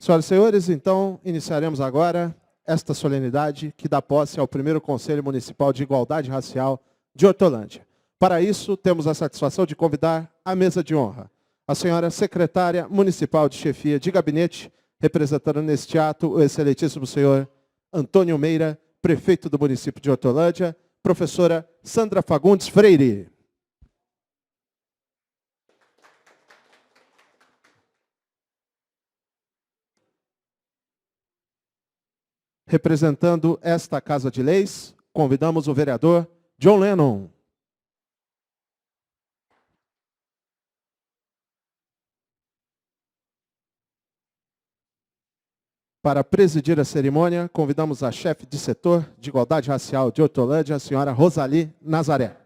Senhoras e senhores, então iniciaremos agora esta solenidade que dá posse ao primeiro Conselho Municipal de Igualdade Racial de Hortolândia. Para isso, temos a satisfação de convidar à mesa de honra a senhora secretária municipal de chefia de gabinete, representando neste ato o excelentíssimo senhor Antônio Meira, prefeito do município de Hortolândia, professora Sandra Fagundes Freire. Representando esta Casa de Leis, convidamos o vereador John Lennon. Para presidir a cerimônia, convidamos a chefe de setor de igualdade racial de Hortolândia, a senhora Rosali Nazaré.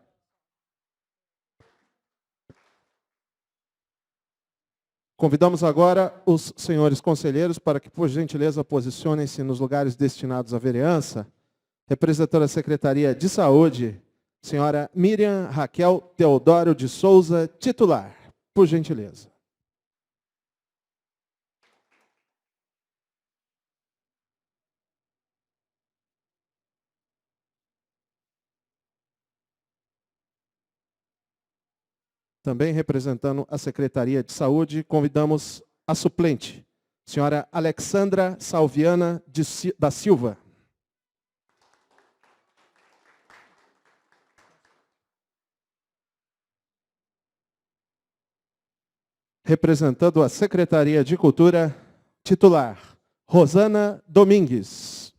Convidamos agora os senhores conselheiros para que, por gentileza, posicionem-se nos lugares destinados à vereança. Representando a Secretaria de Saúde, senhora Miriam Raquel Teodoro de Souza, titular. Por gentileza. Também representando a Secretaria de Saúde, convidamos a suplente, senhora Alexandra Salviana da Silva. Representando a Secretaria de Cultura, titular, Rosana Domingues.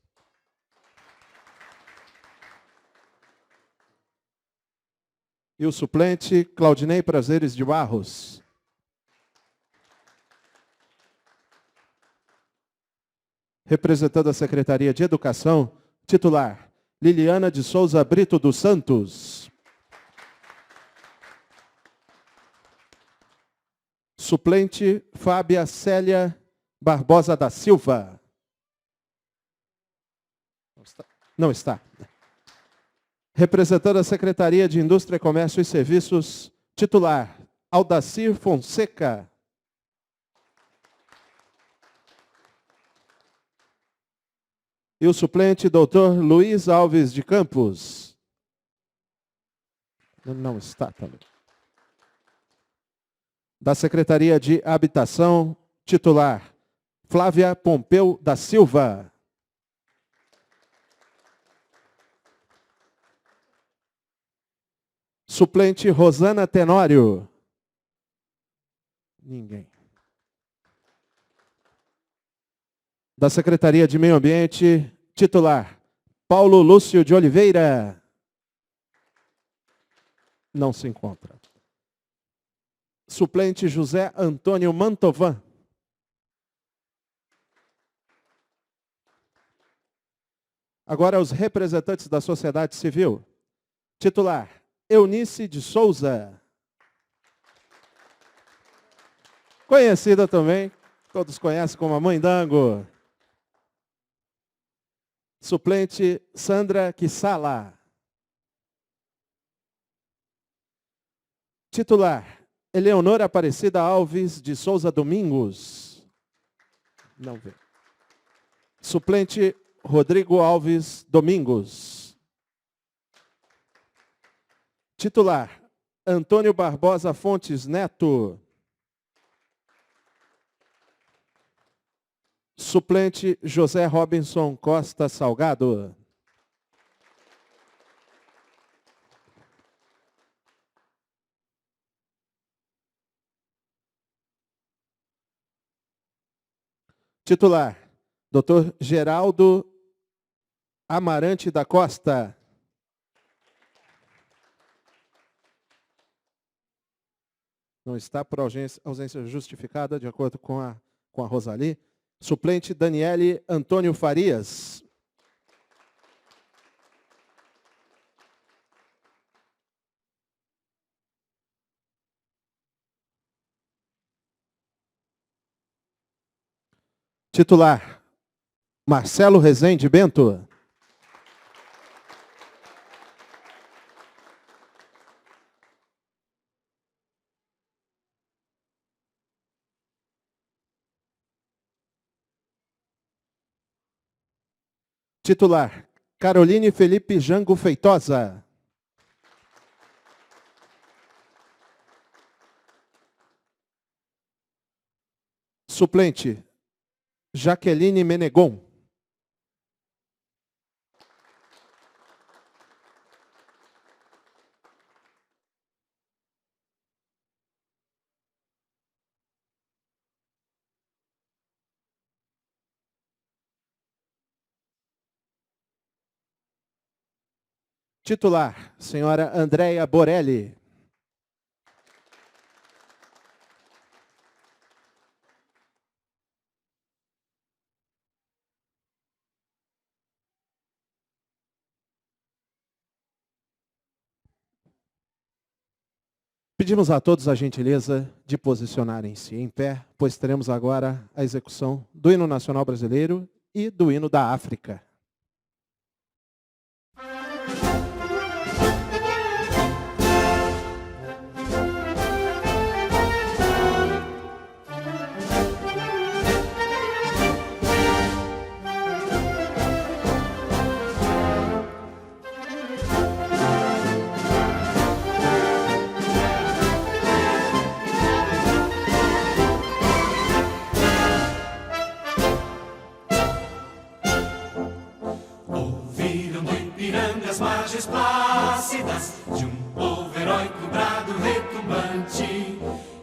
E o suplente, Claudinei Prazeres de Barros. Representando a Secretaria de Educação, titular, Liliana de Souza Brito dos Santos. Suplente, Fábia Célia Barbosa da Silva. Não está. Representando a Secretaria de Indústria, Comércio e Serviços, titular, Aldacir Fonseca. E o suplente, doutor Luiz Alves de Campos. Não está também. Da Secretaria de Habitação, titular, Flávia Pompeu da Silva. Suplente, Rosana Tenório. Ninguém. Da Secretaria de Meio Ambiente, titular, Paulo Lúcio de Oliveira. Não se encontra. Suplente, José Antônio Mantovan. Agora, os representantes da sociedade civil. Titular, Eunice de Souza. Conhecida também, todos conhecem como a Mãe Dango. Suplente, Sandra Quissala. Titular, Eleonora Aparecida Alves de Souza Domingos. Não vê. Suplente, Rodrigo Alves Domingos. Titular, Antônio Barbosa Fontes Neto. Suplente, José Robinson Costa Salgado. Titular, Dr. Geraldo Amarante da Costa. Não está por ausência justificada, de acordo com a Rosali. Suplente, Daniele Antônio Farias. Titular, Marcelo Rezende Bento. Titular, Caroline Felipe Jango Feitosa. Suplente, Jaqueline Menegon. Titular, senhora Andréia Borelli. Pedimos a todos a gentileza de posicionarem-se em pé, pois teremos agora a execução do hino nacional brasileiro e do hino da África. Plácidas de um povo heróico, brado retumbante,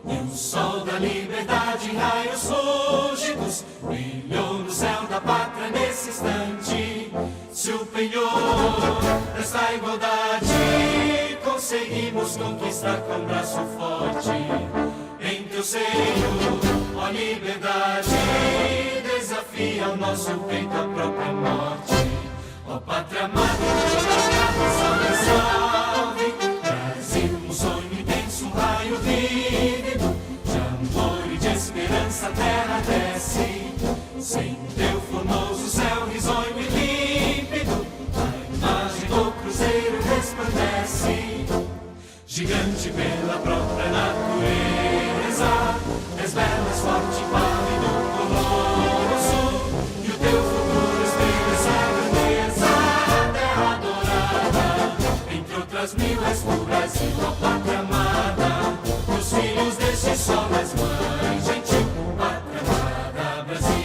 e o sol da liberdade em raios súditos brilhou no céu da pátria nesse instante. Se o penhor desta igualdade conseguimos conquistar com braço forte, em teu seio, ó liberdade, desafia o nosso peito à própria morte. Ó pátria amada, salve, Brasil, um sonho intenso, um raio vívido, de amor e de esperança a terra desce, sem teu formoso céu risonho e límpido, a imagem do cruzeiro resplandece, gigante pela própria natureza, és bela, és forte, pálido, coloroso, e o teu futuro espelha essa grandeza. Outras mil és do Brasil, ó pátria amada, os filhos deste sol, és mãe gentil, pátria amada, Brasil.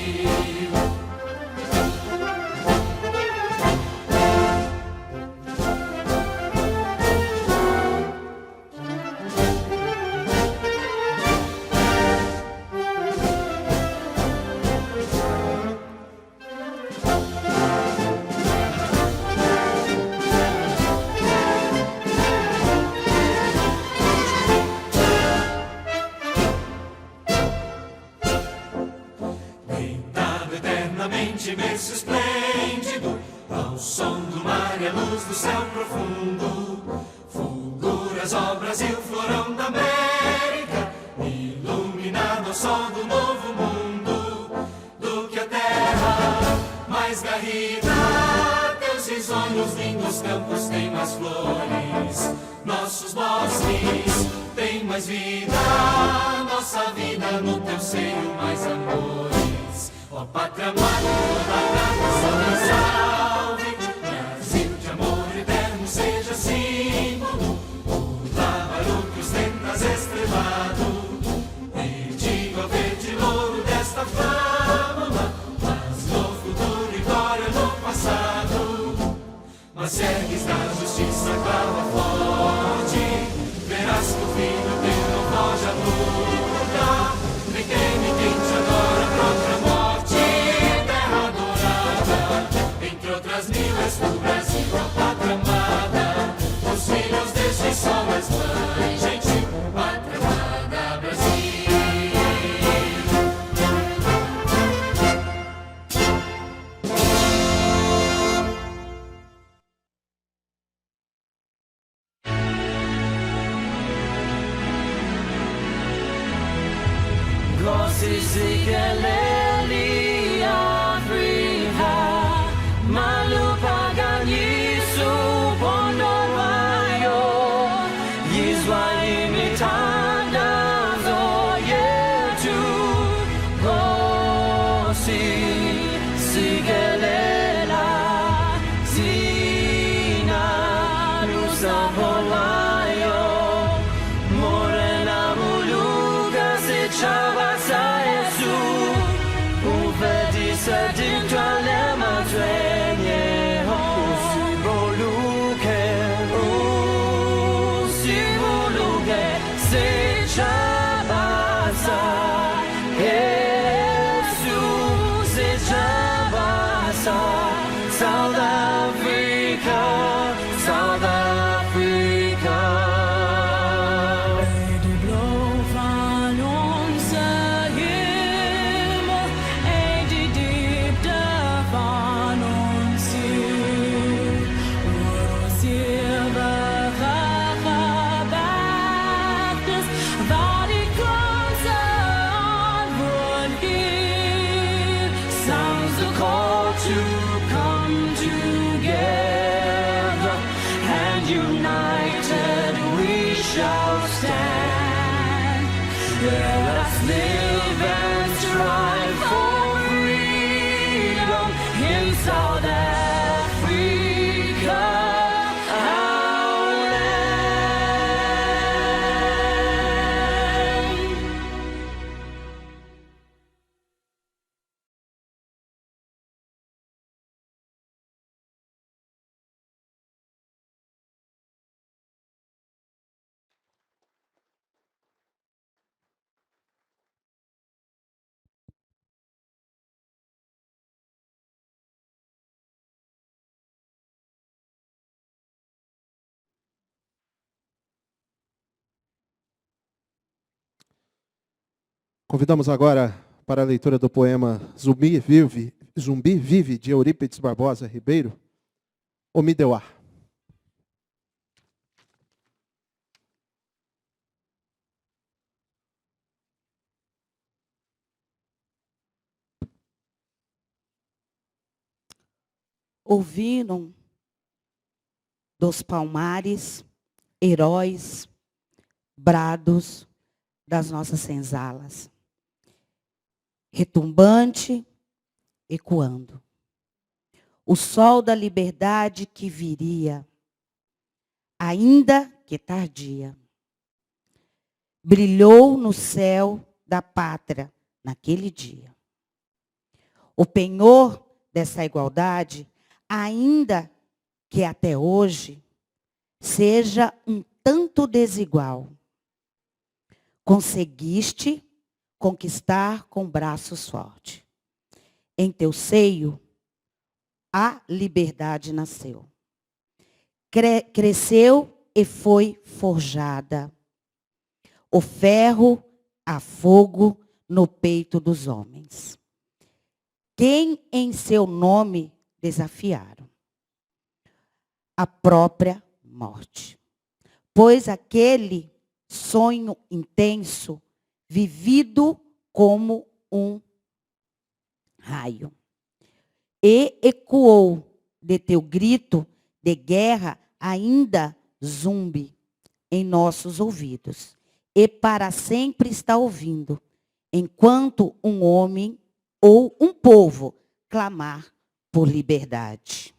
Imenso, esplêndido, ao som do mar e a luz do céu profundo, fulguras, ó Brasil, florão da América, iluminado ao sol do novo mundo, do que a terra mais garrida, teus risonhos lindos campos têm mais flores, nossos bosques têm mais vida, nossa vida no teu seio mais amores. Ó pátria amada, toda salve, Brasil de amor eterno seja símbolo, o lábaro que ostentas estrelado, e digo ao verde louro desta fábula, mas no futuro e glória no passado, mas se ergues da justiça clava forte, verás que o filho teu não foge à luta, nem teme quem te adora a própria morte. Outras mil és do Brasil, ó pátria amada, os filhos deste sol, és mãe gentil, pátria amada, Brasil. to come together, and united we shall stand. Let us live and strive for freedom in South Africa, our land. Convidamos agora para a leitura do poema Zumbi Vive, de Eurípides Barbosa Ribeiro, Omideuá. Ouviram dos palmares, heróis, brados das nossas senzalas, retumbante, ecoando. O sol da liberdade que viria, ainda que tardia, brilhou no céu da pátria naquele dia. O penhor dessa igualdade, ainda que até hoje seja um tanto desigual, conseguiste conquistar com braços fortes. Em teu seio, a liberdade nasceu. Cresceu e foi forjada. O ferro a fogo no peito dos homens. Quem em seu nome desafiaram? A própria morte. Pois aquele sonho intenso, vivido como um raio, e ecoou de teu grito de guerra ainda zumbi em nossos ouvidos, e para sempre está ouvindo, enquanto um homem ou um povo clamar por liberdade.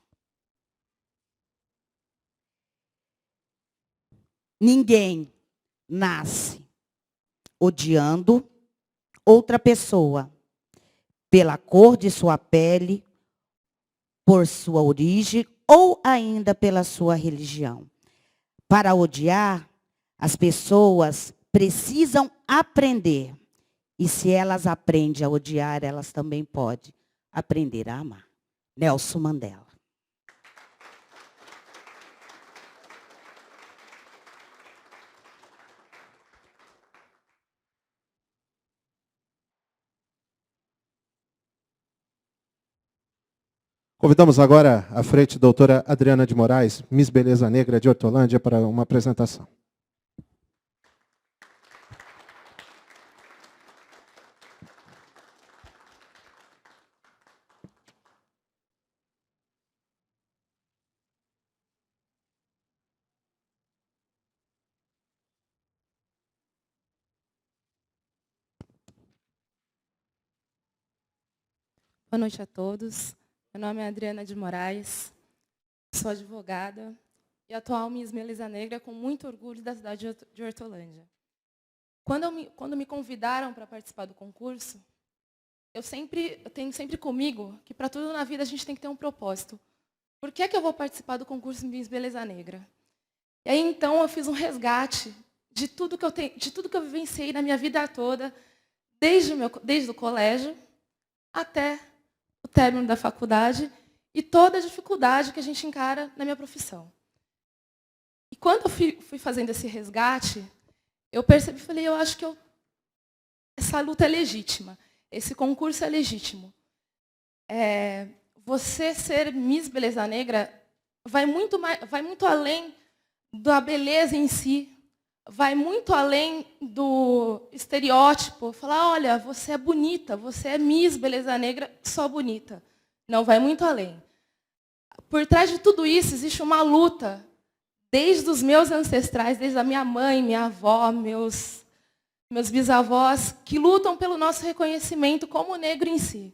Ninguém nasce odiando outra pessoa pela cor de sua pele, por sua origem ou ainda pela sua religião. Para odiar, as pessoas precisam aprender. E se elas aprendem a odiar, elas também podem aprender a amar. Nelson Mandela. Convidamos agora à frente a doutora Adriana de Moraes, Miss Beleza Negra de Hortolândia, para uma apresentação. Boa noite a todos. Meu nome é Adriana de Moraes, sou advogada e atual Miss Beleza Negra com muito orgulho da cidade de Hortolândia. Quando me convidaram para participar do concurso, eu tenho sempre comigo que para tudo na vida a gente tem que ter um propósito. Por que é que eu vou participar do concurso Miss Beleza Negra? E aí então eu fiz um resgate de tudo que eu vivenciei na minha vida toda, desde o colégio até o término da faculdade e toda a dificuldade que a gente encara na minha profissão. E quando eu fui fazendo esse resgate, eu percebi, falei, eu acho que essa luta é legítima, esse concurso é legítimo. Você ser Miss Beleza Negra vai muito além da beleza em si, vai muito além do estereótipo. Falar, olha, você é bonita, você é Miss Beleza Negra, só bonita. Não, vai muito além. Por trás de tudo isso existe uma luta, desde os meus ancestrais, desde a minha mãe, minha avó, meus bisavós, que lutam pelo nosso reconhecimento como negro em si.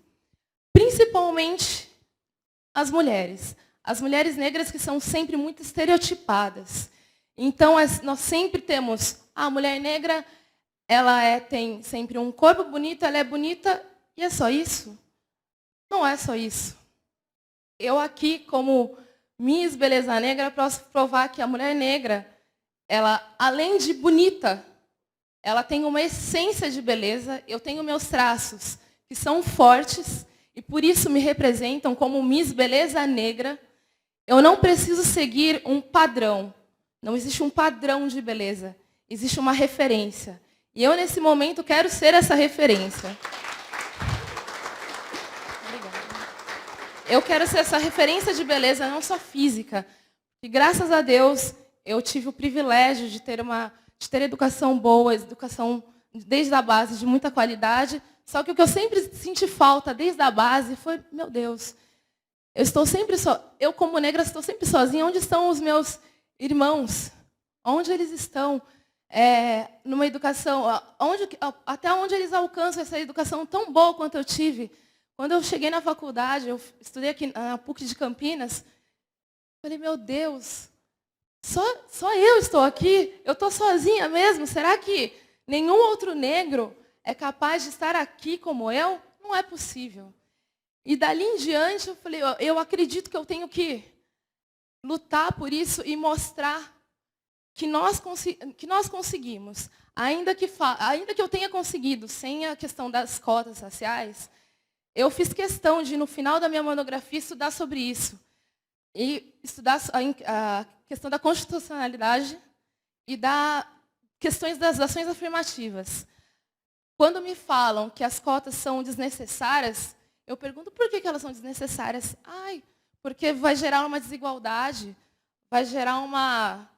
Principalmente as mulheres. As mulheres negras que são sempre muito estereotipadas. Então, nós sempre temos a mulher negra, ela tem sempre um corpo bonito, ela é bonita, e é só isso? Não é só isso. Eu aqui, como Miss Beleza Negra, posso provar que a mulher negra, ela, além de bonita, ela tem uma essência de beleza. Eu tenho meus traços que são fortes e por isso me representam como Miss Beleza Negra. Eu não preciso seguir um padrão. Não existe um padrão de beleza. Existe uma referência. E eu, nesse momento, quero ser essa referência. Eu quero ser essa referência de beleza, não só física. E graças a Deus, eu tive o privilégio de ter educação boa, educação desde a base de muita qualidade. Só que o que eu sempre senti falta desde a base foi, meu Deus, eu como negra estou sempre sozinha. Onde estão os meus irmãos? Onde eles estão? Numa educação, até onde eles alcançam essa educação tão boa quanto eu tive? Quando eu cheguei na faculdade, eu estudei aqui na PUC de Campinas, falei, meu Deus, só eu estou aqui? Eu estou sozinha mesmo? Será que nenhum outro negro é capaz de estar aqui como eu? Não é possível. E dali em diante, eu falei, eu acredito que eu tenho que lutar por isso e mostrar que nós conseguimos. Ainda que eu tenha conseguido, sem a questão das cotas raciais, eu fiz questão de, no final da minha monografia, estudar sobre isso. E estudar a questão da constitucionalidade e questões das ações afirmativas. Quando me falam que as cotas são desnecessárias, eu pergunto por que elas são desnecessárias. Porque vai gerar uma desigualdade, vai gerar uma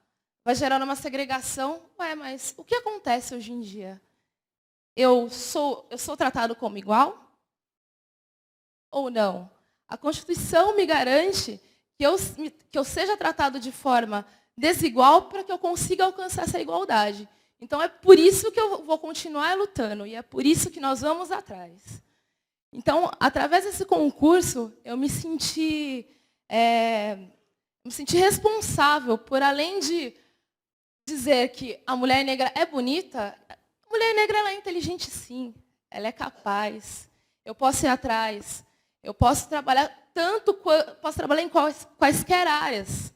segregação. Mas o que acontece hoje em dia? Eu sou tratado como igual? Ou não? A Constituição me garante que eu seja tratado de forma desigual para que eu consiga alcançar essa igualdade. Então, é por isso que eu vou continuar lutando e é por isso que nós vamos atrás. Então, através desse concurso, eu me senti responsável por, além de dizer que a mulher negra é bonita, a mulher negra ela é inteligente, sim. Ela é capaz. Eu posso ir atrás. Eu posso trabalhar em quaisquer áreas,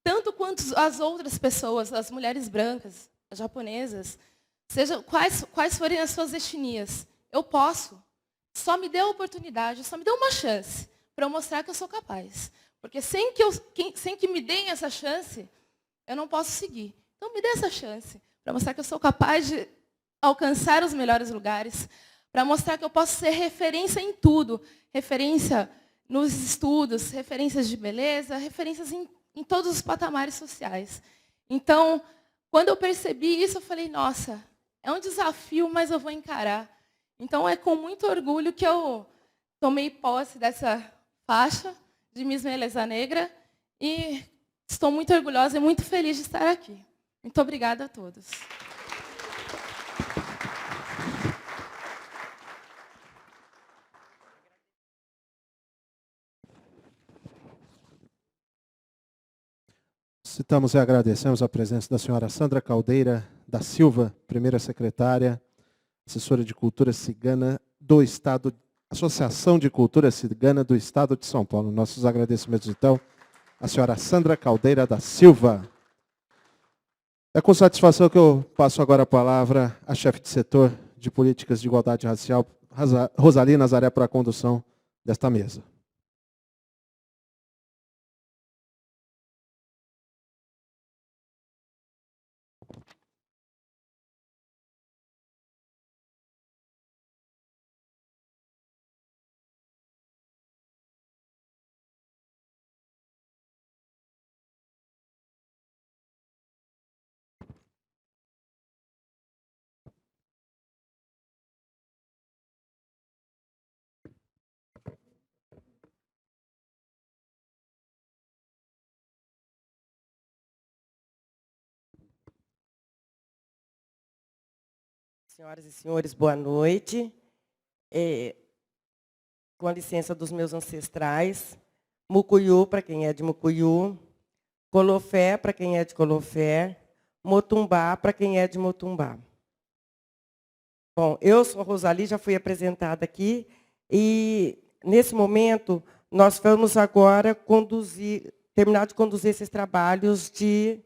tanto quanto as outras pessoas, as mulheres brancas, as japonesas, seja quais forem as suas etnias. Eu posso. Só me dê a oportunidade, só me dê uma chance para eu mostrar que eu sou capaz. Porque sem que me deem essa chance, eu não posso seguir. Então me dê essa chance para mostrar que eu sou capaz de alcançar os melhores lugares, para mostrar que eu posso ser referência em tudo. Referência nos estudos, referências de beleza, referências em todos os patamares sociais. Então, quando eu percebi isso, eu falei, nossa, é um desafio, mas eu vou encarar. Então, é com muito orgulho que eu tomei posse dessa faixa de Miss Beleza Negra e estou muito orgulhosa e muito feliz de estar aqui. Muito obrigada a todos. Citamos e agradecemos a presença da senhora Sandra Caldeira da Silva, primeira secretária, assessora de Cultura Cigana do Estado, Associação de Cultura Cigana do Estado de São Paulo. Nossos agradecimentos, então, à senhora Sandra Caldeira da Silva. É com satisfação que eu passo agora a palavra à chefe de setor de políticas de igualdade racial, Rosali Nazaré, para a condução desta mesa. Senhoras e senhores, boa noite. Com a licença dos meus ancestrais, Mucuyu, para quem é de Mucuyu, Colofé, para quem é de Colofé, Motumbá, para quem é de Motumbá. Bom, eu sou a Rosali, já fui apresentada aqui, e nesse momento nós vamos agora terminar de conduzir esses trabalhos de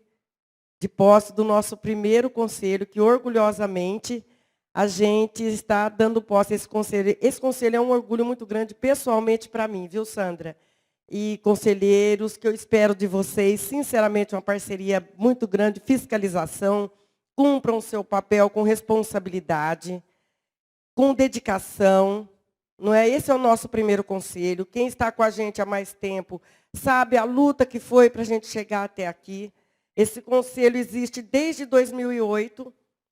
posse do nosso primeiro conselho, que orgulhosamente a gente está dando posse a esse conselho. Esse conselho é um orgulho muito grande pessoalmente para mim, viu, Sandra? E conselheiros, que eu espero de vocês, sinceramente, uma parceria muito grande, fiscalização, cumpram o seu papel com responsabilidade, com dedicação. Não é? Esse é o nosso primeiro conselho. Quem está com a gente há mais tempo sabe a luta que foi para a gente chegar até aqui. Esse conselho existe desde 2008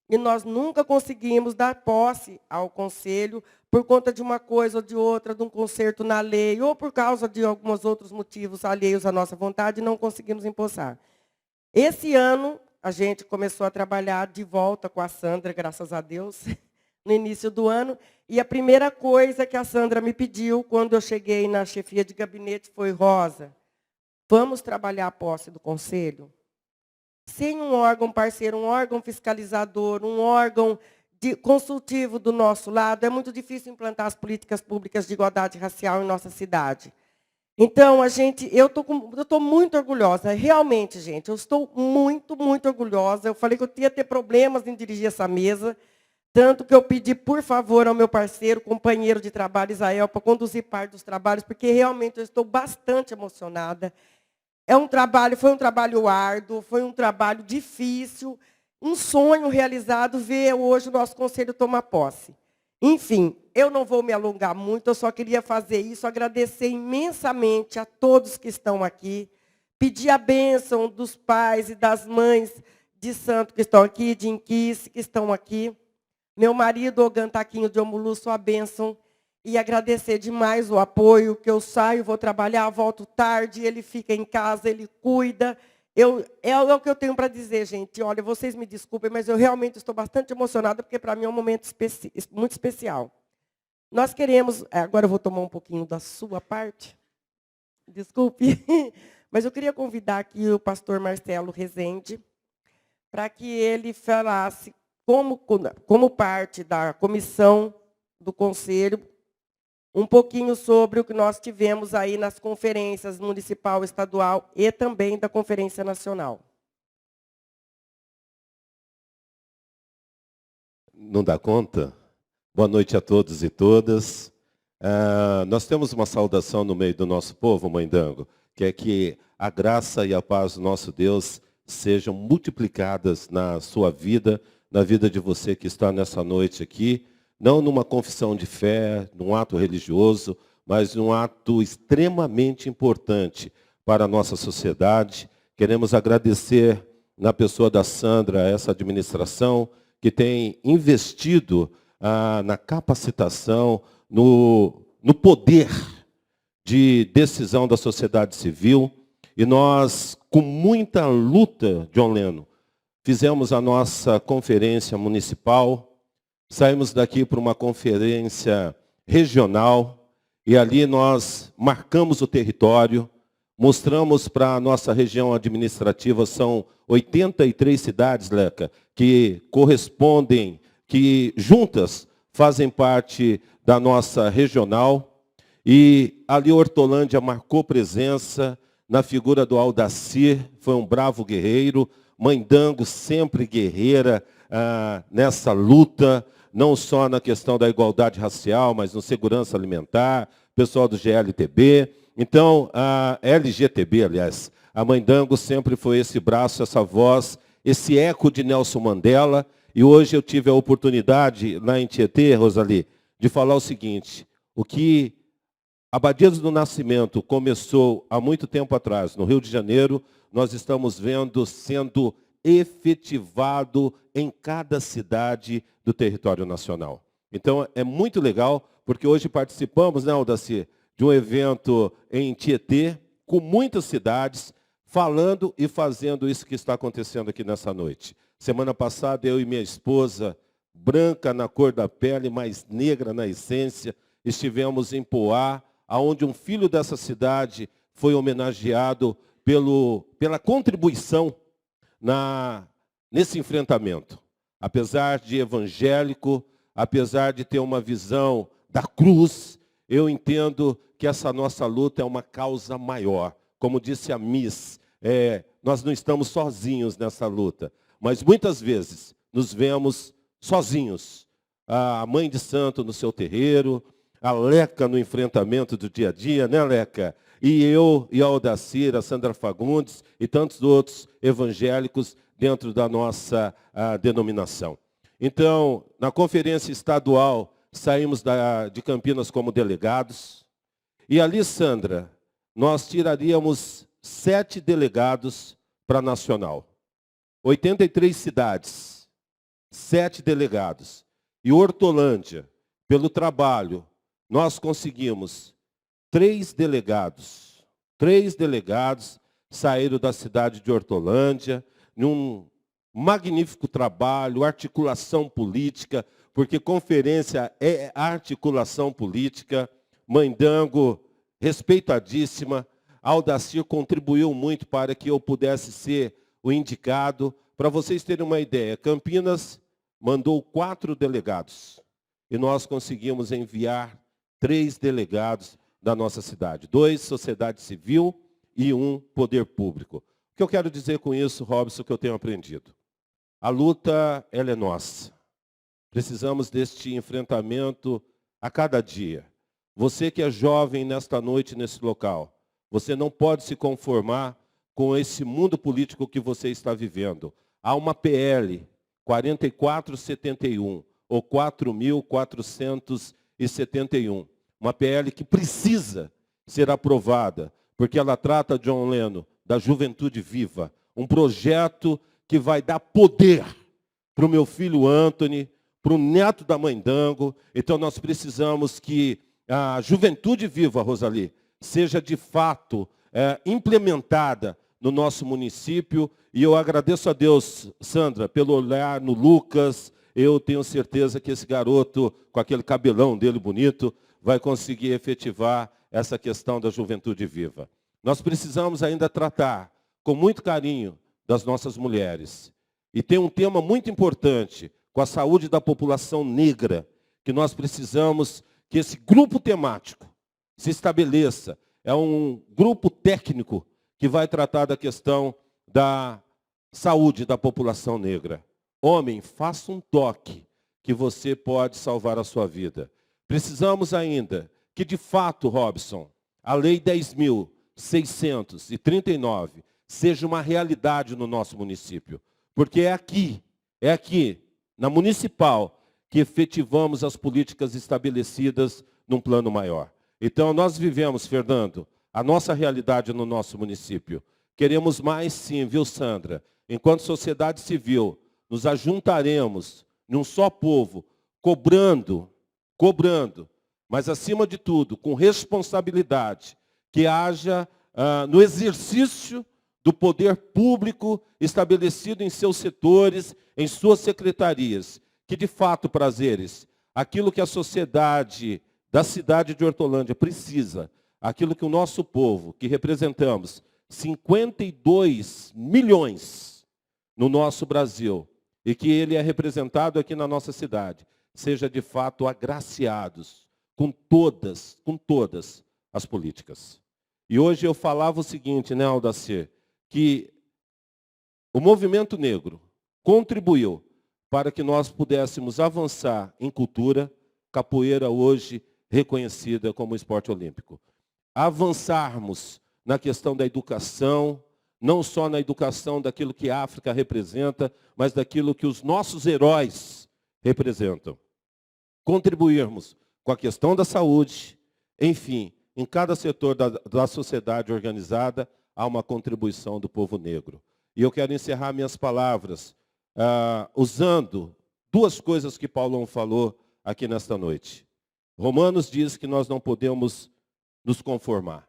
e nós nunca conseguimos dar posse ao conselho por conta de uma coisa ou de outra, de um conserto na lei, ou por causa de alguns outros motivos alheios à nossa vontade, não conseguimos empossar. Esse ano, a gente começou a trabalhar de volta com a Sandra, graças a Deus, no início do ano, e a primeira coisa que a Sandra me pediu, quando eu cheguei na chefia de gabinete, foi: Rosa, vamos trabalhar a posse do conselho? Sem um órgão parceiro, um órgão fiscalizador, um órgão consultivo do nosso lado, é muito difícil implantar as políticas públicas de igualdade racial em nossa cidade. Então, eu estou muito orgulhosa, realmente, gente, eu estou muito, muito orgulhosa. Eu falei que eu ia ter problemas em dirigir essa mesa, tanto que eu pedi, por favor, ao meu parceiro, companheiro de trabalho, Israel, para conduzir parte dos trabalhos, porque realmente eu estou bastante emocionada. Foi um trabalho árduo, foi um trabalho difícil, um sonho realizado ver hoje o nosso conselho tomar posse. Enfim, eu não vou me alongar muito, eu só queria fazer isso, agradecer imensamente a todos que estão aqui, pedir a bênção dos pais e das mães de santo que estão aqui, de Inquice, que estão aqui, meu marido, Ogan Taquinho de Omulu, sua bênção, e agradecer demais o apoio, que eu saio, vou trabalhar, volto tarde, ele fica em casa, ele cuida. É o que eu tenho para dizer, gente. Olha, vocês me desculpem, mas eu realmente estou bastante emocionada, porque para mim é um momento muito especial. Nós queremos... Agora eu vou tomar um pouquinho da sua parte. Desculpe. Mas eu queria convidar aqui o pastor Marcelo Rezende, para que ele falasse, como parte da comissão do conselho, um pouquinho sobre o que nós tivemos aí nas conferências municipal, estadual e também da Conferência Nacional. Não dá conta? Boa noite a todos e todas. Nós temos uma saudação no meio do nosso povo, Mãe Dango, que é que a graça e a paz do nosso Deus sejam multiplicadas na sua vida, na vida de você que está nessa noite aqui, não numa confissão de fé, num ato religioso, mas num ato extremamente importante para a nossa sociedade. Queremos agradecer, na pessoa da Sandra, essa administração que tem investido na capacitação, no poder de decisão da sociedade civil. E nós, com muita luta, John Leno, fizemos a nossa conferência municipal. Saímos daqui para uma conferência regional e ali nós marcamos o território, mostramos para a nossa região administrativa, são 83 cidades, Leca, que correspondem, que juntas fazem parte da nossa regional. E ali Hortolândia marcou presença na figura do Aldacir, foi um bravo guerreiro, Mãe Dango sempre guerreira nessa luta, não só na questão da igualdade racial, mas no segurança alimentar, pessoal do GLTB. Então, a LGTB, aliás, a Mãe Dango sempre foi esse braço, essa voz, esse eco de Nelson Mandela. E hoje eu tive a oportunidade, lá em Tietê, Rosali, de falar o seguinte: o que Abadias do Nascimento começou há muito tempo atrás, no Rio de Janeiro, nós estamos vendo sendo efetivado em cada cidade do território nacional. Então, é muito legal, porque hoje participamos, né, Aldacir, de um evento em Tietê, com muitas cidades, falando e fazendo isso que está acontecendo aqui nessa noite. Semana passada, eu e minha esposa, branca na cor da pele, mas negra na essência. Estivemos em Poá, onde um filho dessa cidade foi homenageado pela contribuição nesse enfrentamento. Apesar de evangélico, apesar de ter uma visão da cruz, eu entendo que essa nossa luta é uma causa maior. Como disse a Miss, nós não estamos sozinhos nessa luta, mas muitas vezes nos vemos sozinhos. A mãe de santo no seu terreiro, a Leca no enfrentamento do dia a dia, né, Leca? E eu, e a Aldacir, a Sandra Fagundes e tantos outros evangélicos dentro da nossa denominação. Então, na conferência estadual, saímos de Campinas como delegados. E ali, Sandra, nós tiraríamos 7 delegados para a nacional. 83 cidades, 7 delegados. E Hortolândia, pelo trabalho, nós conseguimos 3 delegados. 3 delegados saíram da cidade de Hortolândia, num magnífico trabalho, articulação política, porque conferência é articulação política. Mandango, respeitadíssima. Aldacir contribuiu muito para que eu pudesse ser o indicado. Para vocês terem uma ideia, Campinas mandou 4 delegados. E nós conseguimos enviar 3 delegados da nossa cidade. 2, sociedade civil e 1, poder público. O que eu quero dizer com isso, Robson, que eu tenho aprendido? A luta, ela é nossa. Precisamos deste enfrentamento a cada dia. Você que é jovem nesta noite, nesse local, você não pode se conformar com esse mundo político que você está vivendo. Há uma PL 4471, ou 4.471. Uma PL que precisa ser aprovada, porque ela trata, John Leno, da juventude viva. Um projeto que vai dar poder para o meu filho Anthony, para o neto da mãe Dango. Então nós precisamos que a juventude viva, Rosali, seja de fato implementada no nosso município. E eu agradeço a Deus, Sandra, pelo olhar no Lucas. Eu tenho certeza que esse garoto, com aquele cabelão dele bonito, vai conseguir efetivar essa questão da juventude viva. Nós precisamos ainda tratar com muito carinho das nossas mulheres. E tem um tema muito importante com a saúde da população negra, que nós precisamos que esse grupo temático se estabeleça. É um grupo técnico que vai tratar da questão da saúde da população negra. Homem, faça um toque que você pode salvar a sua vida. Precisamos ainda que, de fato, Robson, a Lei 10.639 seja uma realidade no nosso município. Porque é aqui, na municipal, que efetivamos as políticas estabelecidas num plano maior. Então, nós vivemos, Fernando, a nossa realidade no nosso município. Queremos mais sim, viu, Sandra? Enquanto sociedade civil, nos ajuntaremos num só povo, cobrando, mas, acima de tudo, com responsabilidade, que haja no exercício do poder público estabelecido em seus setores, em suas secretarias, que de fato, prazeres, aquilo que a sociedade da cidade de Hortolândia precisa, aquilo que o nosso povo, que representamos 52 milhões no nosso Brasil, e que ele é representado aqui na nossa cidade, seja de fato agraciados com todas as políticas. E hoje eu falava o seguinte, né, Aldacir, que o movimento negro contribuiu para que nós pudéssemos avançar em cultura, capoeira hoje reconhecida como esporte olímpico. Avançarmos na questão da educação, não só na educação daquilo que a África representa, mas daquilo que os nossos heróis representam. Contribuirmos com a questão da saúde, enfim, em cada setor da sociedade organizada, há uma contribuição do povo negro. E eu quero encerrar minhas palavras usando 2 coisas que Paulão falou aqui nesta noite. Romanos diz que nós não podemos nos conformar.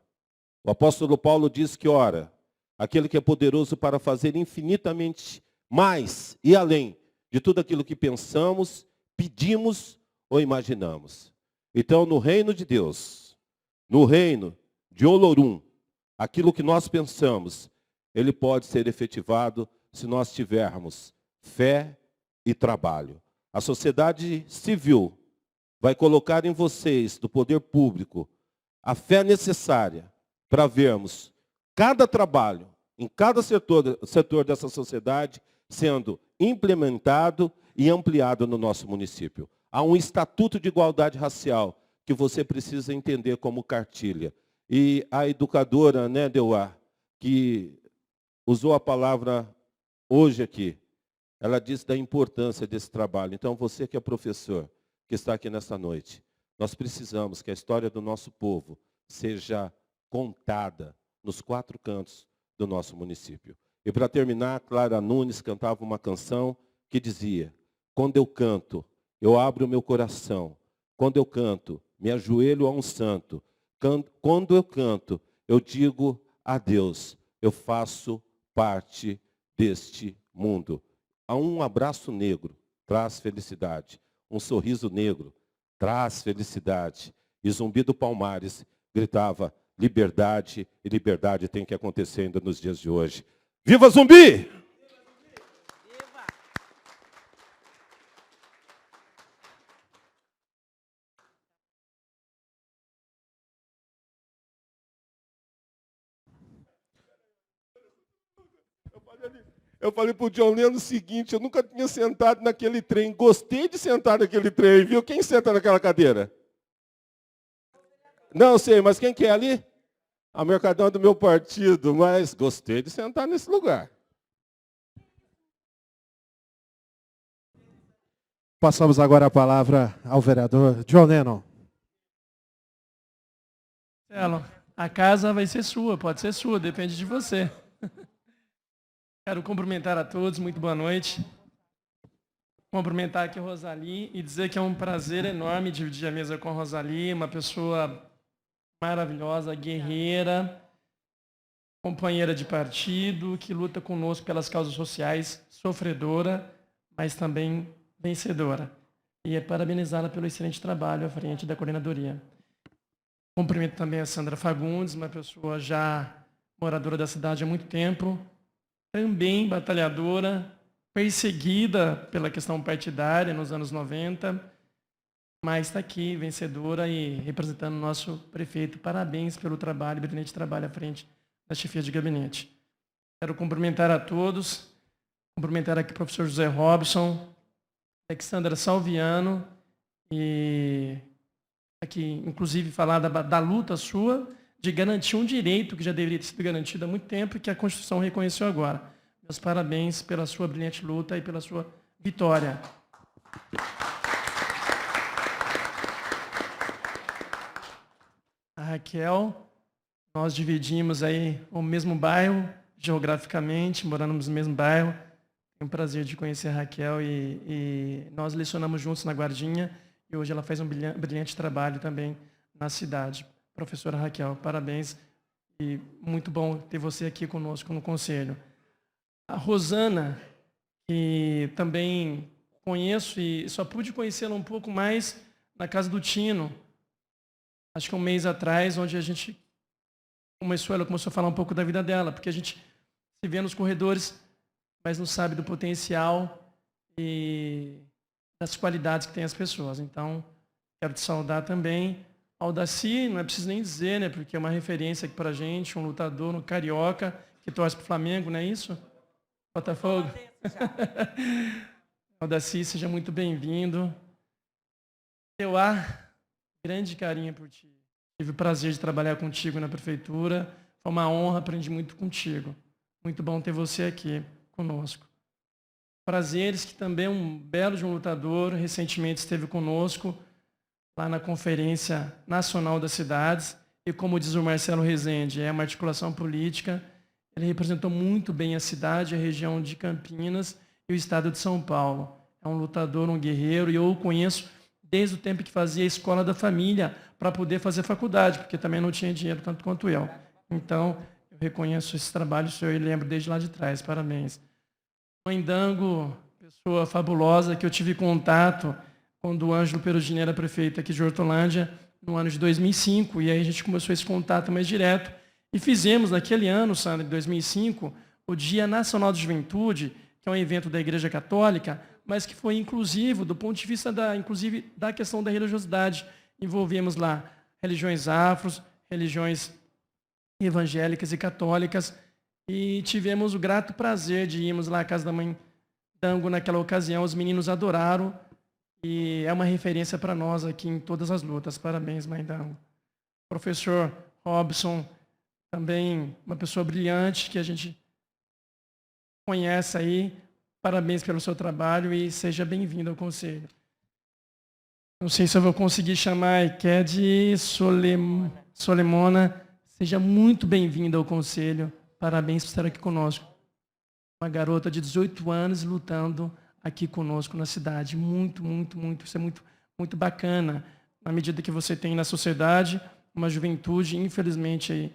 O apóstolo Paulo diz que, ora, aquele que é poderoso para fazer infinitamente mais e além de tudo aquilo que pensamos pedimos ou imaginamos. Então, no reino de Deus, no reino de Olorum, aquilo que nós pensamos, ele pode ser efetivado se nós tivermos fé e trabalho. A sociedade civil vai colocar em vocês, do poder público, a fé necessária para vermos cada trabalho, em cada setor dessa sociedade, sendo implementado e ampliado no nosso município. Há um estatuto de igualdade racial que você precisa entender como cartilha. E a educadora, né, Deuá, que usou a palavra hoje aqui, ela disse da importância desse trabalho. Então, você que é professor, que está aqui nesta noite, nós precisamos que a história do nosso povo seja contada nos 4 cantos do nosso município. E para terminar, Clara Nunes cantava uma canção que dizia: quando eu canto, eu abro o meu coração. Quando eu canto, me ajoelho a um santo. Quando eu canto, eu digo a Deus, eu faço parte deste mundo. Um abraço negro traz felicidade. Um sorriso negro traz felicidade. E Zumbi do Palmares gritava: liberdade, e liberdade tem que acontecer ainda nos dias de hoje. Viva Zumbi! Eu falei para o John Lennon o seguinte: eu nunca tinha sentado naquele trem. Gostei de sentar naquele trem, viu? Quem senta naquela cadeira? Não sei, mas quem que é ali? A Mercadão do meu partido, mas gostei de sentar nesse lugar. Passamos agora a palavra ao vereador John Lennon. Marcelo, a casa vai ser sua, pode ser sua, depende de você. Quero cumprimentar a todos, muito boa noite. Cumprimentar aqui a Rosali e dizer que é um prazer enorme dividir a mesa com a Rosali, uma pessoa maravilhosa, guerreira, companheira de partido, que luta conosco pelas causas sociais, sofredora, mas também vencedora. E é parabenizá-la pelo excelente trabalho à frente da coordenadoria. Cumprimento também a Sandra Fagundes, uma pessoa já moradora da cidade há muito tempo, também batalhadora, perseguida pela questão partidária nos anos 90, mas está aqui, vencedora e representando o nosso prefeito. Parabéns pelo trabalho, brilhante trabalho à frente da chefia de gabinete. Quero cumprimentar a todos, cumprimentar aqui o professor José Robson, Alexandra Salviano, e aqui, inclusive, falar da luta sua de garantir um direito que já deveria ter sido garantido há muito tempo e que a Constituição reconheceu agora. Meus parabéns pela sua brilhante luta e pela sua vitória. A Raquel, nós dividimos aí o mesmo bairro, geograficamente, moramos no mesmo bairro. Tenho o prazer de conhecer a Raquel e nós lecionamos juntos na Guardinha e hoje ela faz um brilhante trabalho também na cidade. Professora Raquel, parabéns e muito bom ter você aqui conosco no Conselho. A Rosana, que também conheço e só pude conhecê-la um pouco mais na casa do Tino, acho que um mês atrás, onde ela começou a falar um pouco da vida dela, porque a gente se vê nos corredores, mas não sabe do potencial e das qualidades que tem as pessoas. Então, quero te saudar também. Aldaci, não é preciso nem dizer, né, porque é uma referência aqui para a gente, um lutador no Carioca, que torce para o Flamengo, não é isso? Botafogo? Aldaci, seja muito bem-vindo. Deuá, grande carinho por ti. Tive o prazer de trabalhar contigo na prefeitura. Foi uma honra, aprendi muito contigo. Muito bom ter você aqui conosco. Prazeres, que também é um belo de um lutador, recentemente esteve conosco lá na Conferência Nacional das Cidades, e como diz o Marcelo Rezende, é uma articulação política. Ele representou muito bem a cidade, a região de Campinas e o estado de São Paulo. É um lutador, um guerreiro, e eu o conheço desde o tempo que fazia a escola da família para poder fazer faculdade, porque também não tinha dinheiro tanto quanto eu. Então, eu reconheço esse trabalho seu e lembro desde lá de trás. Parabéns. Mãe Dango, pessoa fabulosa, que eu tive contato quando o Ângelo Perugini era prefeito aqui de Hortolândia, no ano de 2005, e aí a gente começou esse contato mais direto, e fizemos naquele ano, Sandra, de 2005, o Dia Nacional de Juventude, que é um evento da Igreja Católica, mas que foi inclusivo do ponto de vista inclusive da questão da religiosidade. Envolvemos lá religiões afros, religiões evangélicas e católicas, e tivemos o grato prazer de irmos lá à casa da mãe Dango naquela ocasião. Os meninos adoraram, e é uma referência para nós aqui em todas as lutas. Parabéns, mãe Dango. Professor Robson, também uma pessoa brilhante que a gente conhece aí. Parabéns pelo seu trabalho e seja bem-vindo ao Conselho. Não sei se eu vou conseguir chamar Ekede Solemona. Seja muito bem-vinda ao Conselho. Parabéns por estar aqui conosco. Uma garota de 18 anos lutando aqui conosco na cidade. Muito, muito, muito. Isso é muito, muito bacana. Na medida que você tem na sociedade uma juventude, infelizmente,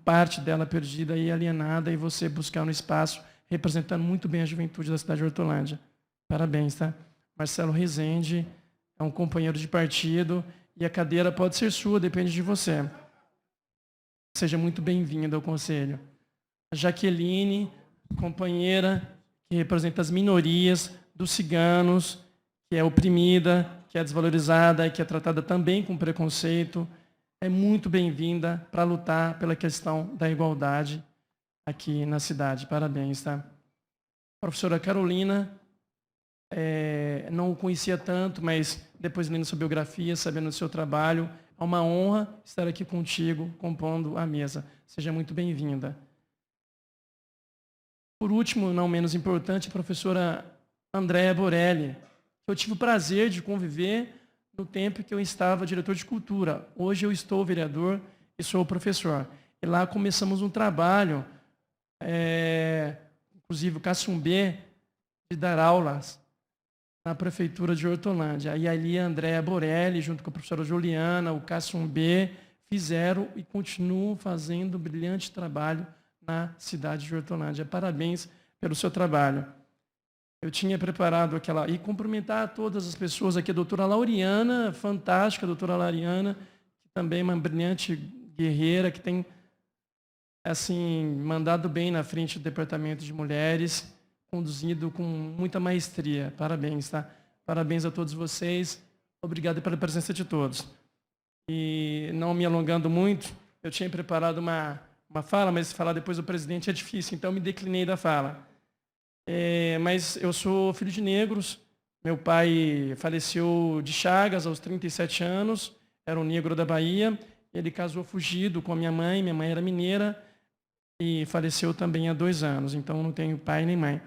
parte dela perdida e alienada, e você buscar no espaço, representando muito bem a juventude da cidade de Hortolândia. Parabéns, tá? Marcelo Rezende é um companheiro de partido e a cadeira pode ser sua, depende de você. Seja muito bem-vindo ao Conselho. A Jaqueline, companheira que representa as minorias dos ciganos, que é oprimida, que é desvalorizada e que é tratada também com preconceito, é muito bem-vinda para lutar pela questão da igualdade aqui na cidade. Parabéns, tá? Professora Carolina, não o conhecia tanto, mas depois lendo sua biografia, sabendo do seu trabalho, é uma honra estar aqui contigo, compondo a mesa. Seja muito bem-vinda. Por último, não menos importante, a professora Andréa Borelli, que eu tive o prazer de conviver no tempo que eu estava diretor de cultura. Hoje eu estou vereador e sou professor. E lá começamos um trabalho, inclusive o Caçumbê, de dar aulas na prefeitura de Hortolândia. E ali a Andréa Borelli, junto com a professora Juliana, o Caçumbê, fizeram e continuam fazendo um brilhante trabalho na cidade de Hortolândia. Parabéns pelo seu trabalho. Eu tinha preparado aquela... E cumprimentar todas as pessoas aqui, a doutora Lauriana, fantástica, a doutora Lauriana, que também é uma brilhante guerreira, que tem, assim, mandado bem na frente do Departamento de Mulheres, conduzido com muita maestria. Parabéns, tá? Parabéns a todos vocês. Obrigado pela presença de todos. E, não me alongando muito, eu tinha preparado uma fala, mas falar depois do presidente é difícil, então me declinei da fala. Mas eu sou filho de negros. Meu pai faleceu de Chagas aos 37 anos, era um negro da Bahia. Ele casou fugido com a minha mãe era mineira, e faleceu também há 2 anos, então não tenho pai nem mãe.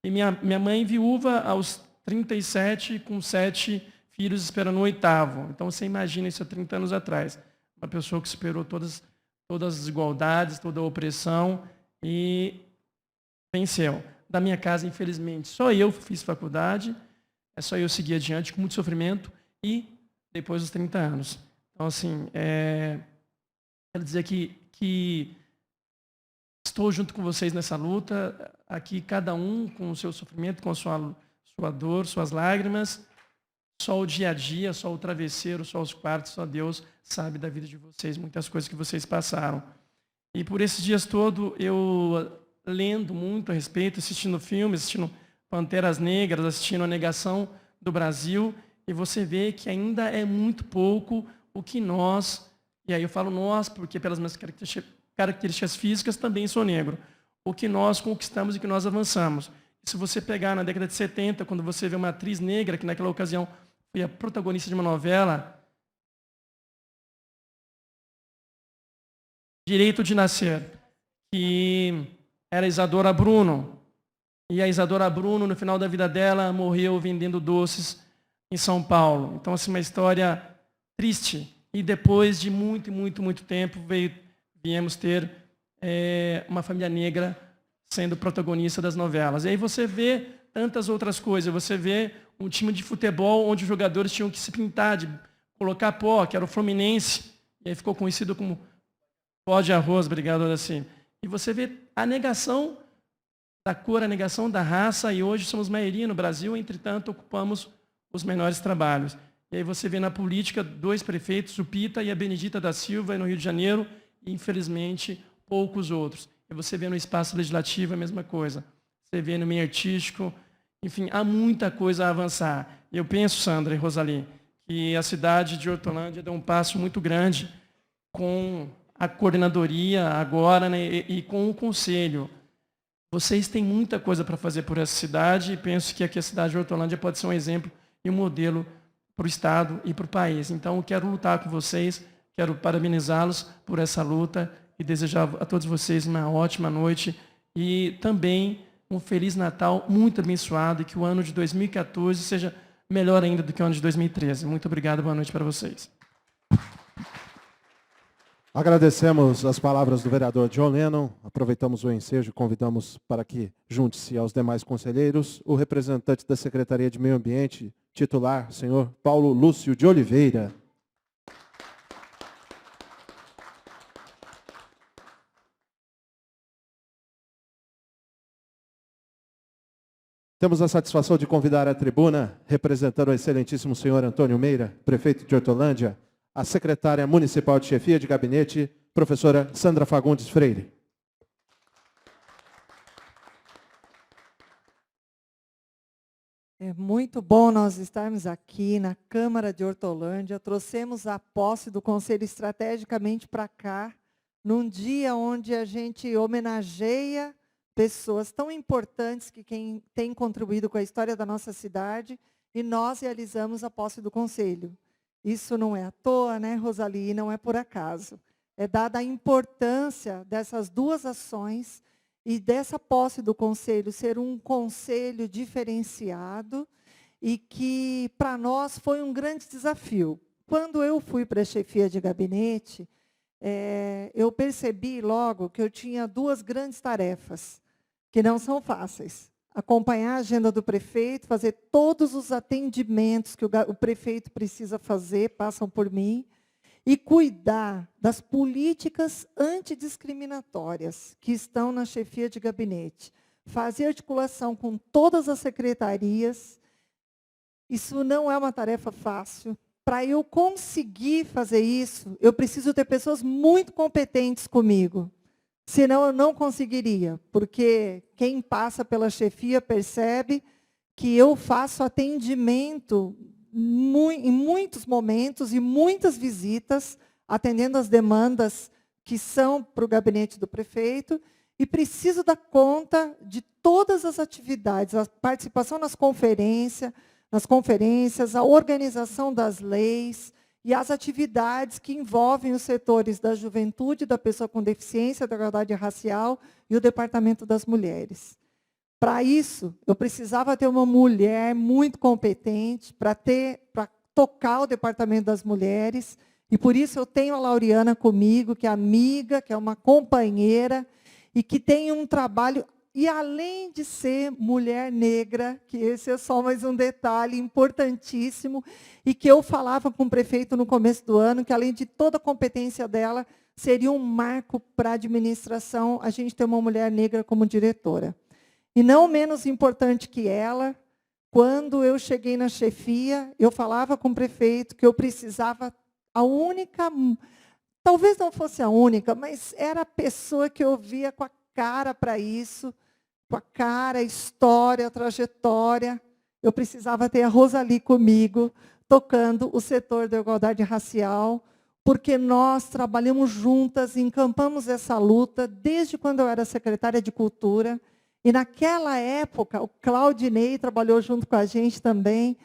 E minha mãe viúva aos 37, com 7 filhos esperando o 8º. Então você imagina isso há 30 anos atrás. Uma pessoa que superou todas as desigualdades, toda a opressão e venceu. Da minha casa, infelizmente, só eu fiz faculdade, só eu segui adiante com muito sofrimento e depois dos 30 anos. Então, assim, quero dizer que estou junto com vocês nessa luta, aqui cada um com o seu sofrimento, com a sua dor, suas lágrimas. Só o dia a dia, só o travesseiro, só os quartos, só Deus sabe da vida de vocês, muitas coisas que vocês passaram. E por esses dias todos, eu lendo muito a respeito, assistindo filmes, assistindo Panteras Negras, assistindo A Negação do Brasil, e você vê que ainda é muito pouco o que nós, e aí eu falo nós, porque pelas minhas características físicas também sou negro, o que nós conquistamos e que nós avançamos. E se você pegar na década de 70, quando você vê uma atriz negra, que naquela ocasião foi a protagonista de uma novela, Direito de Nascer, que era Isadora Bruno. E a Isadora Bruno, no final da vida dela, morreu vendendo doces em São Paulo. Então, assim, uma história triste. E depois de muito, muito, muito tempo, viemos ter uma família negra sendo protagonista das novelas. E aí você vê tantas outras coisas. Você vê um time de futebol onde os jogadores tinham que se pintar, de colocar pó, que era o Fluminense. E aí ficou conhecido como pó de arroz, obrigado, assim. E você vê a negação da cor, a negação da raça, e hoje somos maioria no Brasil, entretanto, ocupamos os menores trabalhos. E aí você vê na política 2 prefeitos, o Pita e a Benedita da Silva, no Rio de Janeiro, e infelizmente poucos outros. E você vê no espaço legislativo a mesma coisa. Você vê no meio artístico, enfim, há muita coisa a avançar. E eu penso, Sandra e Rosali, que a cidade de Hortolândia deu um passo muito grande com a coordenadoria agora, né, e com o conselho. Vocês têm muita coisa para fazer por essa cidade e penso que aqui a cidade de Hortolândia pode ser um exemplo e um modelo para o Estado e para o país. Então, eu quero lutar com vocês, quero parabenizá-los por essa luta e desejar a todos vocês uma ótima noite e também um Feliz Natal muito abençoado e que o ano de 2014 seja melhor ainda do que o ano de 2013. Muito obrigado, boa noite para vocês. Agradecemos as palavras do vereador John Lennon, aproveitamos o ensejo e convidamos para que junte-se aos demais conselheiros o representante da Secretaria de Meio Ambiente, titular, senhor Paulo Lúcio de Oliveira. Temos a satisfação de convidar à tribuna, representando o excelentíssimo senhor Antônio Meira, prefeito de Hortolândia, a secretária municipal de chefia de gabinete, professora Sandra Fagundes Freire. É muito bom nós estarmos aqui na Câmara de Hortolândia. Trouxemos a posse do Conselho estrategicamente para cá, num dia onde a gente homenageia pessoas tão importantes que quem tem contribuído com a história da nossa cidade, e nós realizamos a posse do Conselho. Isso não é à toa, né, Rosali? Não é por acaso. É dada a importância dessas 2 ações e dessa posse do Conselho ser um conselho diferenciado e que, para nós, foi um grande desafio. Quando eu fui para a chefia de gabinete, eu percebi logo que eu tinha 2 grandes tarefas, que não são fáceis. Acompanhar a agenda do prefeito, fazer todos os atendimentos que o prefeito precisa fazer, passam por mim, e cuidar das políticas antidiscriminatórias que estão na chefia de gabinete. Fazer articulação com todas as secretarias. Isso não é uma tarefa fácil. Para eu conseguir fazer isso, eu preciso ter pessoas muito competentes comigo. Senão eu não conseguiria, porque quem passa pela chefia percebe que eu faço atendimento em muitos momentos e muitas visitas, atendendo as demandas que são para o gabinete do prefeito, e preciso dar conta de todas as atividades, a participação nas conferências, a organização das leis, e as atividades que envolvem os setores da juventude, da pessoa com deficiência, da igualdade racial e o departamento das mulheres. Para isso, eu precisava ter uma mulher muito competente para tocar o departamento das mulheres, e por isso eu tenho a Lauriana comigo, que é amiga, que é uma companheira, e que tem um trabalho. E além de ser mulher negra, que esse é só mais um detalhe importantíssimo, e que eu falava com o prefeito no começo do ano, que além de toda a competência dela, seria um marco para a administração a gente ter uma mulher negra como diretora. E não menos importante que ela, quando eu cheguei na chefia, eu falava com o prefeito que eu precisava, a única, talvez não fosse a única, mas era a pessoa que eu via com a cara para isso, com a cara, a história, a trajetória. Eu precisava ter a Rosali comigo, tocando o setor da igualdade racial, porque nós trabalhamos juntas, encampamos essa luta desde quando eu era secretária de Cultura. E naquela época, o Claudinei trabalhou junto com a gente também.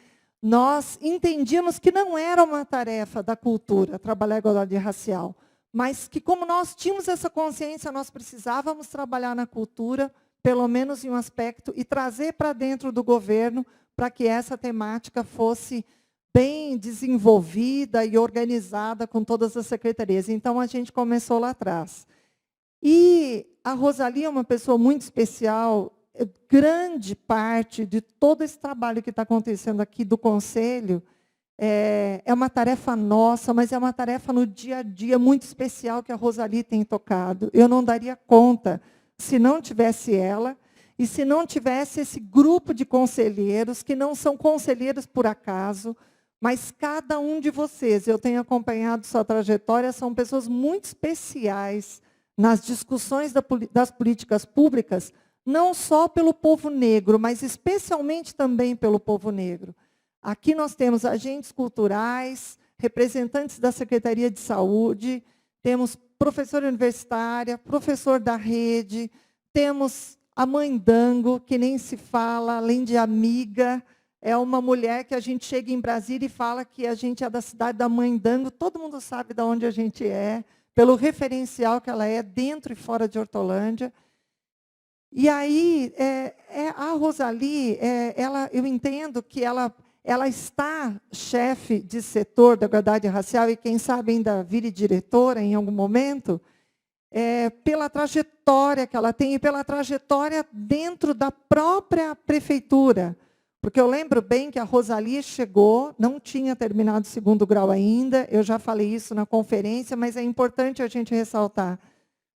Nós entendíamos que não era uma tarefa da cultura trabalhar a igualdade racial, mas que, como nós tínhamos essa consciência, nós precisávamos trabalhar na cultura, pelo menos em um aspecto, e trazer para dentro do governo para que essa temática fosse bem desenvolvida e organizada com todas as secretarias. Então, a gente começou lá atrás. E a Rosali é uma pessoa muito especial. Grande parte de todo esse trabalho que está acontecendo aqui do Conselho é uma tarefa nossa, mas é uma tarefa no dia a dia muito especial que a Rosali tem tocado. Eu não daria conta se não tivesse ela. e se não tivesse esse grupo de conselheiros, que não são conselheiros por acaso, mas cada um de vocês, eu tenho acompanhado sua trajetória, são pessoas muito especiais nas discussões das políticas públicas, não só pelo povo negro, mas especialmente também pelo povo negro. Aqui nós temos agentes culturais, representantes da Secretaria de Saúde, temos professora universitária, professor da rede, temos a mãe Dango, que nem se fala, além de amiga, é uma mulher que a gente chega em Brasília e fala que a gente é da cidade da mãe Dango, todo mundo sabe de onde a gente é, pelo referencial que ela é dentro e fora de Hortolândia. E aí, a Rosali, eu entendo que ela está chefe de setor da igualdade racial e, quem sabe, ainda vire diretora em algum momento, pela trajetória que ela tem e pela trajetória dentro da própria prefeitura. Porque eu lembro bem que a Rosali chegou, não tinha terminado o 2º grau ainda, eu já falei isso na conferência, mas é importante a gente ressaltar.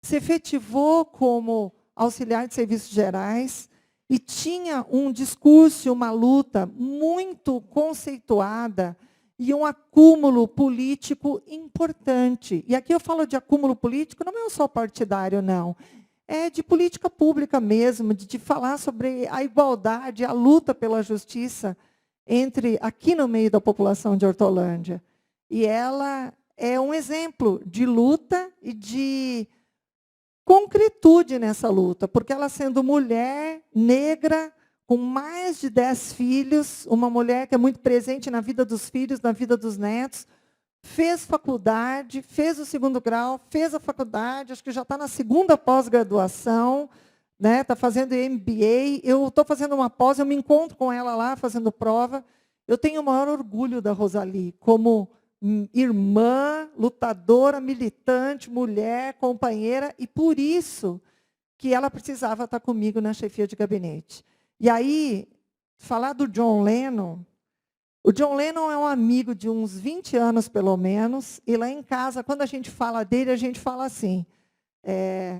Se efetivou como auxiliar de serviços gerais e tinha um discurso, uma luta muito conceituada e um acúmulo político importante. E aqui eu falo de acúmulo político, não é só partidário, não. É de política pública mesmo, de falar sobre a igualdade, a luta pela justiça aqui no meio da população de Hortolândia. E ela é um exemplo de luta e de concretude nessa luta, porque ela, sendo mulher, negra, com mais de 10 filhos, uma mulher que é muito presente na vida dos filhos, na vida dos netos, fez faculdade, fez o 2º grau, fez a faculdade, acho que já está na 2ª pós-graduação, né? Está fazendo MBA. Eu estou fazendo uma pós, eu me encontro com ela lá fazendo prova. Eu tenho o maior orgulho da Rosali, como irmã, lutadora, militante, mulher, companheira, e por isso que ela precisava estar comigo na chefia de gabinete. E aí, falar do John Lennon. O John Lennon é um amigo de uns 20 anos, pelo menos, e lá em casa, quando a gente fala dele, a gente fala assim,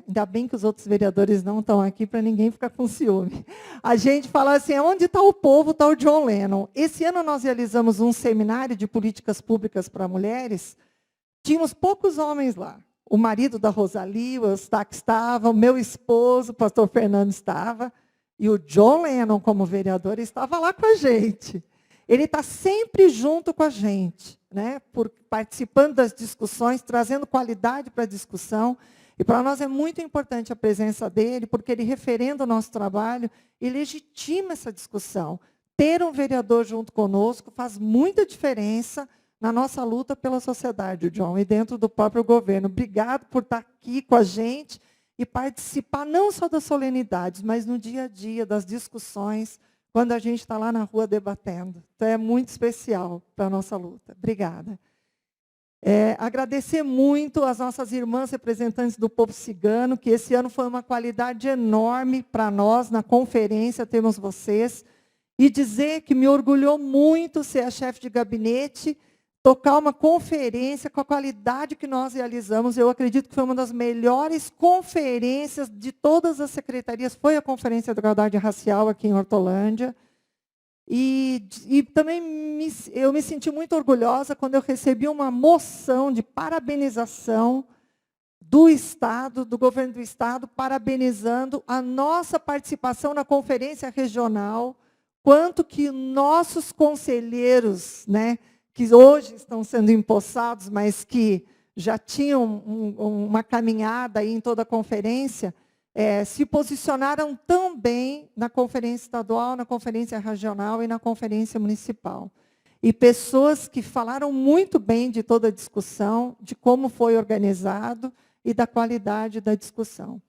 ainda bem que os outros vereadores não estão aqui para ninguém ficar com ciúme. A gente fala assim, onde está o povo, está o John Lennon. Esse ano nós realizamos um seminário de políticas públicas para mulheres, tínhamos poucos homens lá. O marido da Rosali, o Eustáquio estava, o meu esposo, o pastor Fernando estava, e o John Lennon, como vereador, estava lá com a gente. Ele está sempre junto com a gente, né? Participando das discussões, trazendo qualidade para a discussão. E para nós é muito importante a presença dele, porque ele referenda o nosso trabalho e legitima essa discussão. Ter um vereador junto conosco faz muita diferença na nossa luta pela sociedade, John, e dentro do próprio governo. Obrigado por estar aqui com a gente e participar não só das solenidades, mas no dia a dia, das discussões, quando a gente está lá na rua debatendo. Então, é muito especial para a nossa luta. Obrigada. Agradecer muito às nossas irmãs representantes do povo cigano, que esse ano foi uma qualidade enorme para nós, na conferência, temos vocês. E dizer que me orgulhou muito ser a chefe de gabinete, tocar uma conferência com a qualidade que nós realizamos. Eu acredito que foi uma das melhores conferências de todas as secretarias, foi a Conferência da Igualdade Racial aqui em Hortolândia. E também eu me senti muito orgulhosa quando eu recebi uma moção de parabenização do Estado, do governo do Estado, parabenizando a nossa participação na conferência regional, quanto que nossos conselheiros, né, que hoje estão sendo empossados, mas que já tinham uma caminhada aí em toda a conferência, se posicionaram tão bem na conferência estadual, na conferência regional e na conferência municipal. E pessoas que falaram muito bem de toda a discussão, de como foi organizado e da qualidade da discussão.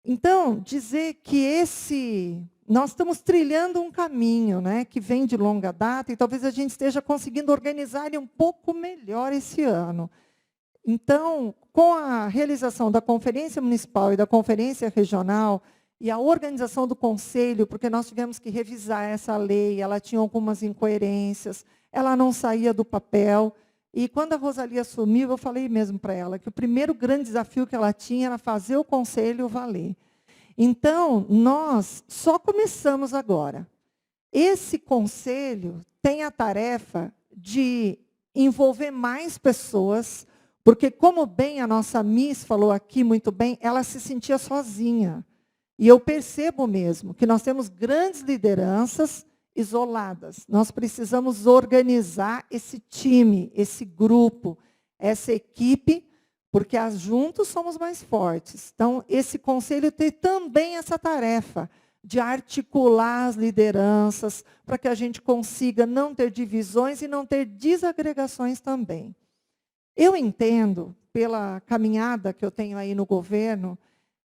Então, dizer que nós estamos trilhando um caminho, né, que vem de longa data e talvez a gente esteja conseguindo organizar ele um pouco melhor esse ano. Então, com a realização da Conferência Municipal e da Conferência Regional e a organização do Conselho, porque nós tivemos que revisar essa lei, ela tinha algumas incoerências, ela não saía do papel. E quando a Rosali assumiu, eu falei mesmo para ela que o primeiro grande desafio que ela tinha era fazer o Conselho valer. Então, nós só começamos agora. Esse conselho tem a tarefa de envolver mais pessoas, porque, como bem a nossa Miss falou aqui muito bem, ela se sentia sozinha. E eu percebo mesmo que nós temos grandes lideranças isoladas. Nós precisamos organizar esse time, esse grupo, essa equipe, porque juntos somos mais fortes. Então, esse conselho tem também essa tarefa de articular as lideranças para que a gente consiga não ter divisões e não ter desagregações também. Eu entendo, pela caminhada que eu tenho aí no governo,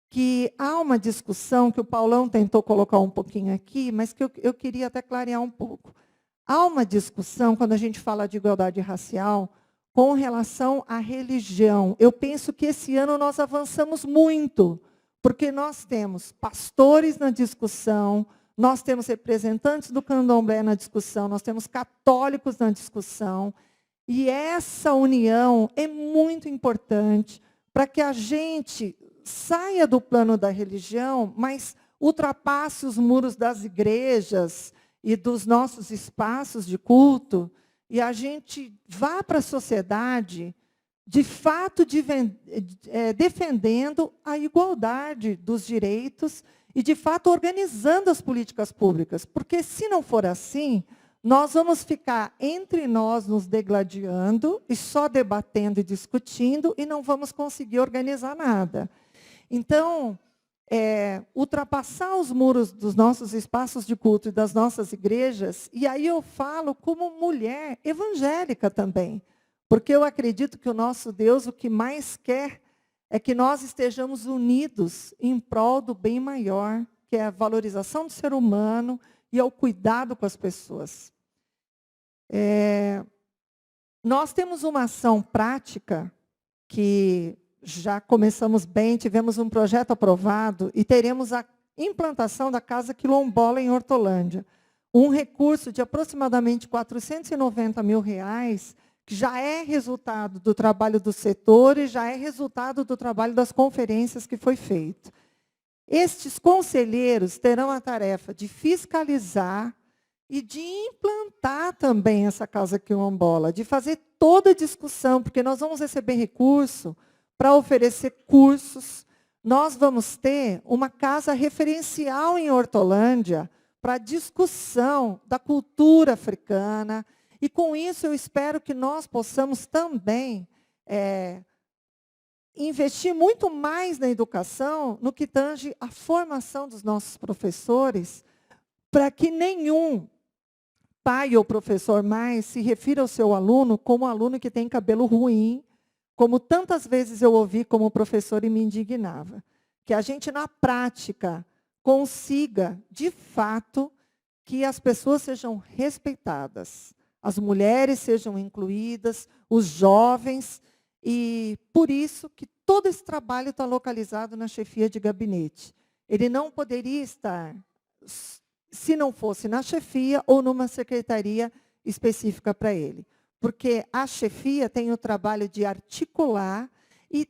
que há uma discussão que o Paulão tentou colocar um pouquinho aqui, mas que eu queria até clarear um pouco. Há uma discussão, quando a gente fala de igualdade racial, com relação à religião. Eu penso que esse ano nós avançamos muito, porque nós temos pastores na discussão, nós temos representantes do candomblé na discussão, nós temos católicos na discussão, e essa união é muito importante para que a gente saia do plano da religião, mas ultrapasse os muros das igrejas e dos nossos espaços de culto, e a gente vá para a sociedade, de fato, defendendo a igualdade dos direitos e, de fato, organizando as políticas públicas. Porque, se não for assim, nós vamos ficar entre nós nos degladiando e só debatendo e discutindo e não vamos conseguir organizar nada. Então, ultrapassar os muros dos nossos espaços de culto e das nossas igrejas, e aí eu falo como mulher evangélica também, porque eu acredito que o nosso Deus o que mais quer é que nós estejamos unidos em prol do bem maior, que é a valorização do ser humano e ao cuidado com as pessoas. Nós temos uma ação prática que já começamos bem, tivemos um projeto aprovado e teremos a implantação da Casa Quilombola em Hortolândia. Um recurso de aproximadamente R$490 mil, que já é resultado do trabalho do setor e já é resultado do trabalho das conferências que foi feito. Estes conselheiros terão a tarefa de fiscalizar e de implantar também essa Casa Quilombola, de fazer toda a discussão, porque nós vamos receber recurso para oferecer cursos. Nós vamos ter uma casa referencial em Hortolândia para discussão da cultura africana. E, com isso, eu espero que nós possamos também investir muito mais na educação, no que tange a formação dos nossos professores, para que nenhum pai ou professor mais se refira ao seu aluno como aluno que tem cabelo ruim, como tantas vezes eu ouvi como professor e me indignava. Que a gente, na prática, consiga, de fato, que as pessoas sejam respeitadas, as mulheres sejam incluídas, os jovens, e por isso que todo esse trabalho está localizado na chefia de gabinete. Ele não poderia estar, se não fosse na chefia ou numa secretaria específica para ele. Porque a chefia tem o trabalho de articular e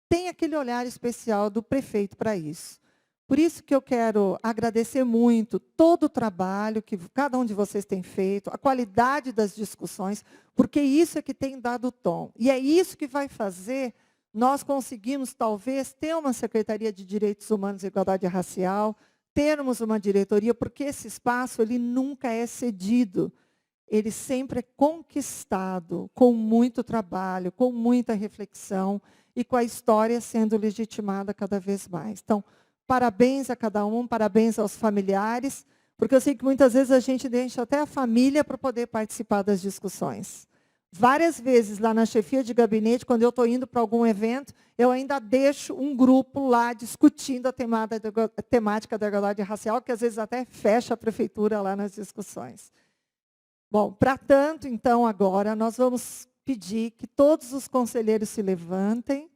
tem aquele olhar especial do prefeito para isso. Por isso que eu quero agradecer muito todo o trabalho que cada um de vocês tem feito, a qualidade das discussões, porque isso é que tem dado o tom. E é isso que vai fazer nós conseguirmos, talvez, ter uma Secretaria de Direitos Humanos e Igualdade Racial, termos uma diretoria, porque esse espaço ele nunca é cedido. Ele sempre é conquistado com muito trabalho, com muita reflexão e com a história sendo legitimada cada vez mais. Então, parabéns a cada um, parabéns aos familiares, porque eu sei que muitas vezes a gente deixa até a família para poder participar das discussões. Várias vezes lá na chefia de gabinete, quando eu estou indo para algum evento, eu ainda deixo um grupo lá discutindo a temática da igualdade racial, que às vezes até fecha a prefeitura lá nas discussões. Bom, para tanto, então, agora, nós vamos pedir que todos os conselheiros se levantem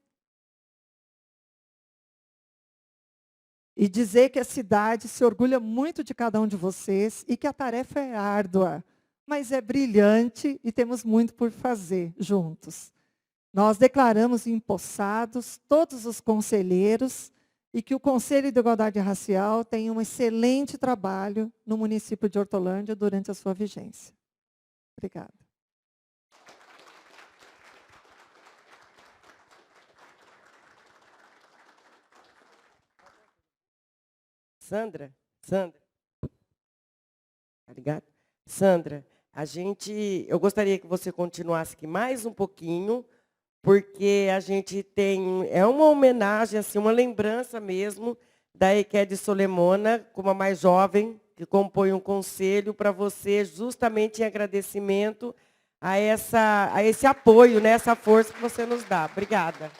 e dizer que a cidade se orgulha muito de cada um de vocês e que a tarefa é árdua, mas é brilhante e temos muito por fazer juntos. Nós declaramos empossados todos os conselheiros e que o Conselho de Igualdade Racial tenha um excelente trabalho no município de Hortolândia durante a sua vigência. Obrigada. Sandra? Obrigada. Sandra, eu gostaria que você continuasse aqui mais um pouquinho, porque a gente tem, é uma homenagem, assim, uma lembrança mesmo da Equede Solemona, como a mais jovem, que compõe um conselho para você, justamente em agradecimento a esse apoio, né, essa força que você nos dá. Obrigada.